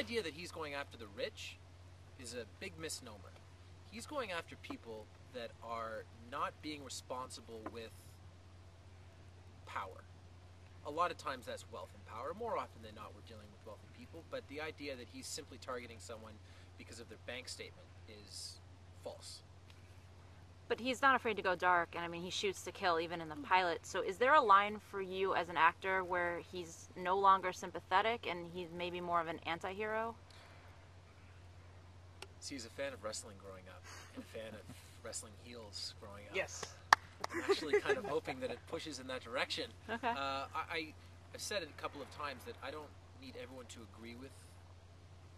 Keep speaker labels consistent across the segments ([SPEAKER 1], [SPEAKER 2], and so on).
[SPEAKER 1] idea that he's going after the rich is a big misnomer. He's going after people that are not being responsible with power. A lot of times that's wealth and power. More often than not, we're dealing with wealthy people, but the idea that he's simply targeting someone because of their bank statement is false.
[SPEAKER 2] But he's not afraid to go dark, and I mean, he shoots to kill even in the pilot. So is there a line for you as an actor where he's no longer sympathetic and he's maybe more of an anti-hero?
[SPEAKER 1] See, he's a fan of wrestling growing up, and a fan of wrestling heels growing up.
[SPEAKER 3] Yes.
[SPEAKER 1] I'm actually kind of hoping that it pushes in that direction.
[SPEAKER 2] Okay.
[SPEAKER 1] I've said it a couple of times that I don't need everyone to agree with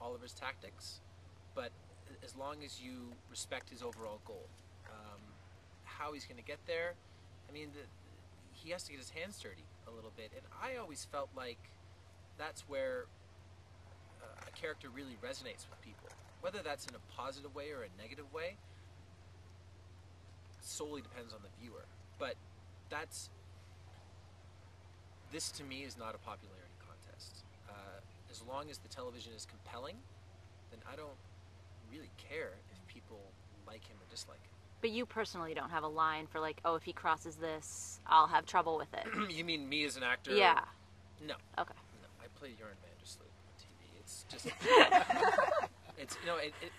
[SPEAKER 1] Oliver's tactics, but as long as you respect his overall goal. How he's going to get there, I mean, he has to get his hands dirty a little bit, and I always felt like that's where a character really resonates with people. Whether that's in a positive way or a negative way solely depends on the viewer. But this to me is not a popularity contest. As long as the television is compelling, then I don't really care if people like him or dislike him.
[SPEAKER 2] But you personally don't have a line for like, oh, if he crosses this, I'll have trouble with it.
[SPEAKER 1] You mean me as an actor?
[SPEAKER 2] Yeah.
[SPEAKER 1] No.
[SPEAKER 2] Okay.
[SPEAKER 1] No, I play Urine Vandersloot on TV. It's just, it's, you know,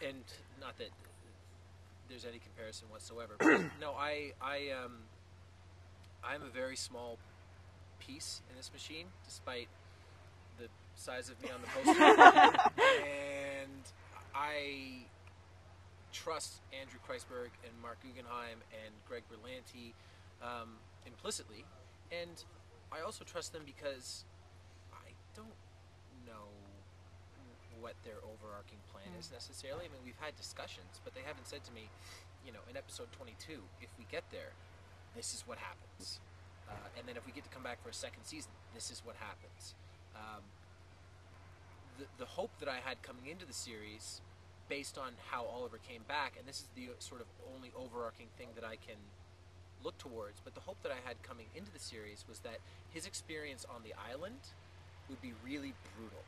[SPEAKER 1] and not that there's any comparison whatsoever. But no, I'm a very small piece in this machine, despite the size of me on the poster. And I trust Andrew Kreisberg and Mark Guggenheim and Greg Berlanti implicitly, and I also trust them because I don't know what their overarching plan is necessarily. I mean, we've had discussions, but they haven't said to me, you know, in episode 22, if we get there, this is what happens. And then if we get to come back for a second season, this is what happens. The hope that I had coming into the series, based on how Oliver came back, and this is the sort of only overarching thing that I can look towards, but the hope that I had coming into the series was that his experience on the island would be really brutal,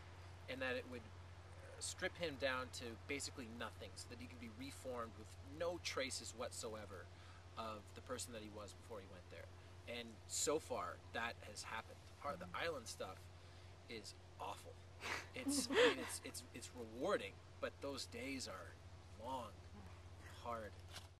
[SPEAKER 1] and that it would strip him down to basically nothing, so that he could be reformed with no traces whatsoever of the person that he was before he went there. And so far, that has happened. The island stuff is awful. It's, I mean, it's rewarding, but those days are long, hard.